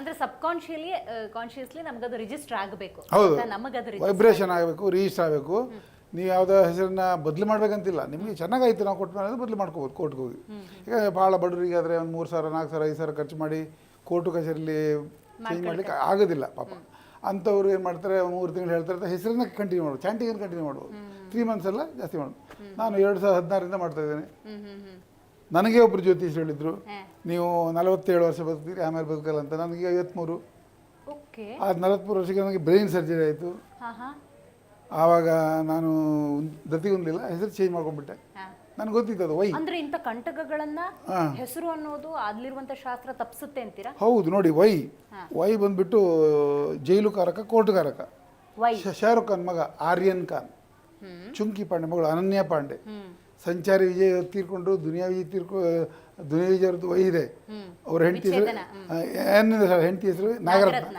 ಅಂದ್ರೆ ಕಾನ್ಶಿಯಸ್ಲಿ ನಮಗದು ರಿಜಿಸ್ಟರ್ ಆಗಬೇಕು. ಹೌದು, ನಮಗದು ವೈಬ್ರೇಷನ್ ಆಗಬೇಕು, ರಿಜಿಸ್ಟರ್ ಆಗಬೇಕು. ನೀವು ಯಾವುದೋ ಹೆಸರನ್ನ ಬದಲು ಮಾಡ್ಬೇಕಂತಿಲ್ಲ, ನಿಮಗೆ ಚೆನ್ನಾಗಾಯ್ತು ನಾವು ಕೊಟ್ಟು ಮೇಲೆ ಬದಲು ಮಾಡ್ಕೋಬೋದು ಕೋರ್ಟ್ಗೆ ಹೋಗಿ. ಈಗ ಭಾಳ ಬಡವರಿಗೆ ಆದರೆ ಒಂದು 3,000 4,000 5,000 ಖರ್ಚು ಮಾಡಿ ಕೋರ್ಟು ಕಚೇರಿಲಿ ಚೇಂಜ್ ಮಾಡಲಿಕ್ಕೆ ಆಗೋದಿಲ್ಲ ಪಾಪ. ಅಂಥವ್ರು ಏನು ಮಾಡ್ತಾರೆ, 3 ತಿಂಗಳು ಹೇಳ್ತಾರೆ, ಹೆಸರನ್ನ ಕಂಟಿನ್ಯೂ ಮಾಡ್ಬೋದು, ಚಾಂಟಿಂಗನ್ನು ಕಂಟಿನ್ಯೂ ಮಾಡ್ಬೋದು. 3 months ಎಲ್ಲ ಜಾಸ್ತಿ ಮಾಡೋದು. ನಾನು 2016ರಿಂದ ಮಾಡ್ತಾ ಇದ್ದೇನೆ. ನನಗೆ ಒಬ್ಬರು ಜ್ಯೋತಿಷ್ ಹೇಳಿದ್ರು, ನೀವು 47 ವರ್ಷ ಬದುಕ್ತೀರಿ, ಆಮೇಲೆ ಬದುಕಲ್ಲ ಅಂತ. ನನಗೆ 53. ಅದು 43 ವರ್ಷಕ್ಕೆ ನನಗೆ ಬ್ರೈನ್ ಸರ್ಜರಿ ಆಯಿತು. ಆವಾಗ ನಾನು ದತ್ತಿಗೊಂದಿಲ್ಲ, ಹೆಸರು ಚೇಂಜ್ ಮಾಡ್ಕೊಂಡ್ಬಿಟ್ಟೆ. ನನಗೆ ಗೊತ್ತಿತ್ತು ಅದು ವೈ. ಅಂದ್ರೆ ಇಂಥ ಕಂಟಕಗಳನ್ನ ಹೆಸರು ಅನ್ನೋದು ಅಲ್ಲಿರುವಂತ ಶಾಸ್ತ್ರ ತಪ್ಪಿಸುತ್ತೆ ಅಂತೀರಾ? ಹೌದು ನೋಡಿ, ವೈ ಬಂದ್ಬಿಟ್ಟು ಜೈಲು ಕಾರಕ, ಕೋರ್ಟ್ ಕಾರಕ. ಶಾರುಖ್ ಖಾನ್ ಮಗ ಆರ್ಯನ್ ಖಾನ್, ಚುಂಕಿ ಪಾಂಡೆ ಮಗಳು ಅನನ್ಯ ಪಾಂಡೆ, ಸಂಚಾರಿ ವಿಜಯ್ ತೀರ್ಕೊಂಡ್ರು, ದುನಿಯಾ ವಿಜಯ್ ಅವ್ರದ್ದು ವೈ ಇದೆ. ಅವ್ರ ಹೆಂಡತಿ ಹೆಸರು ಹೆಂಡತಿ ಹೆಸರು ನಾಗರತ್ನ.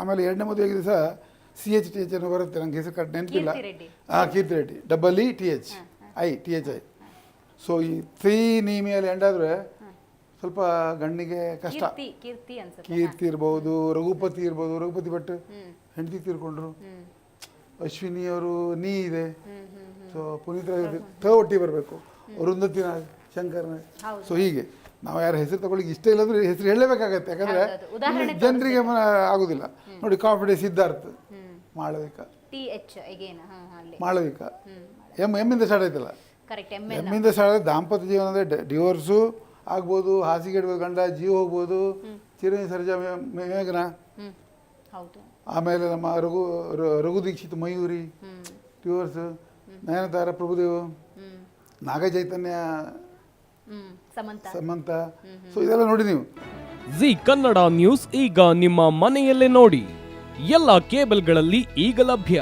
ಆಮೇಲೆ 2ನೇ ಮದುವೆಗೆ ದಿವಸ CHTH ಅನ್ನೋ ಬರುತ್ತೆ, ನಂಗೆ ಹೆಸರು ಕಟ್ ನೆನಪಿಲ್ಲ. ಕೀರ್ತಿ ರೆಡ್ಡಿ, THI. ಸೊ ಈ 3 ನೇಮಿಯಲ್ಲಿ ಎಂಡಾದ್ರೆ ಸ್ವಲ್ಪ ಗಂಡಿಗೆ ಕಷ್ಟ. ಕೀರ್ತಿ ಇರ್ಬೋದು, ರಘುಪತಿ ಇರ್ಬೋದು. ರಘುಪತಿ ಭಟ್ ಹೆಂಡತಿ ತೀರ್ಕೊಂಡ್ರು. ಅಶ್ವಿನಿ ಅವರು ನೀ ಇದೆ. ಸೊ ಪುನೀತ್ ಒಟ್ಟಿ ಬರಬೇಕು, ಅರುಂಧತಿ ನಾಗ್, ಶಂಕರ್ ನಾಗ್. ಸೊ ಹೀಗೆ ನಾವು ಯಾರ ಹೆಸರು ತಗೊಳ್ಳಿಕ್ಕೆ ಇಷ್ಟ ಇಲ್ಲಂದ್ರೆ ಹೆಸರು ಹೇಳಬೇಕಾಗತ್ತೆ, ಯಾಕಂದರೆ ಜನರಿಗೆ ಆಗೋದಿಲ್ಲ. ನೋಡಿ, ಕಾಫಿ ಸಿದ್ಧಾರ್ಥ, ಮಾಳವಿಕ, ಮಾಳವಿಕ, ಎಮ್ಮಿಂದ ಸ್ಟಾರ್ಟ್ ಆಯ್ತಲ್ಲ. ಎಮ್ಮಿಂದ ಸ್ಟಾರ್ಟ್ ಆದ ದಾಂಪತ್ಯ ಜೀವನ ಅಂದರೆ ಡಿವೋರ್ಸು ಆಗ್ಬೋದು, ಹಾಸಿಗೆ ಇಡ್ಬೋದು, ಗಂಡ ಜೀವ ಹೋಗ್ಬೋದು. ಚಿರಂಜೀವಿ ಸರ್ಜಾ ಮೇಘನಾ, ಆಮೇಲೆ ನಮ್ಮ ರಘು ದೀಕ್ಷಿತ್ ಮಯೂರಿ ಡಿವೋರ್ಸು, ನಯನತಾರ ಪ್ರಭುದೇವ್, ನಾಗ ಚೈತನ್ಯ ಸಮಂತ. ಸೊ ಇದೆಲ್ಲ ನೋಡಿ ನೀವು. ಜಿ ಕನ್ನಡ ನ್ಯೂಸ್ ಈಗ ನಿಮ್ಮ ಮನೆಯಲ್ಲೇ ನೋಡಿ. ಎಲ್ಲ ಕೇಬಲ್ಗಳಲ್ಲಿ ಈಗ ಲಭ್ಯ.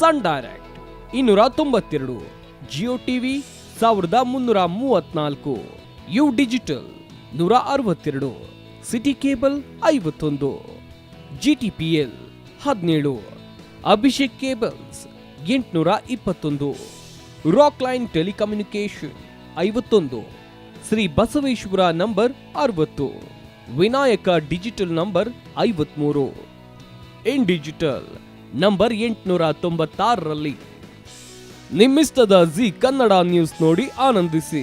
Sun Direct 292, Jio TV 1334, U digital 162, City cable 51, GTPL 17, Abhishek cables 821, Rockline telecommunication 51, Shri Basaveshwara number 60, Vinayaka digital number 53, In digital number 896ರಲ್ಲಿ. ನಿಮ್ಮಿಸ್ತದ ಜಿ ಕನ್ನಡ ನ್ಯೂಸ್ ನೋಡಿ ಆನಂದಿಸಿ.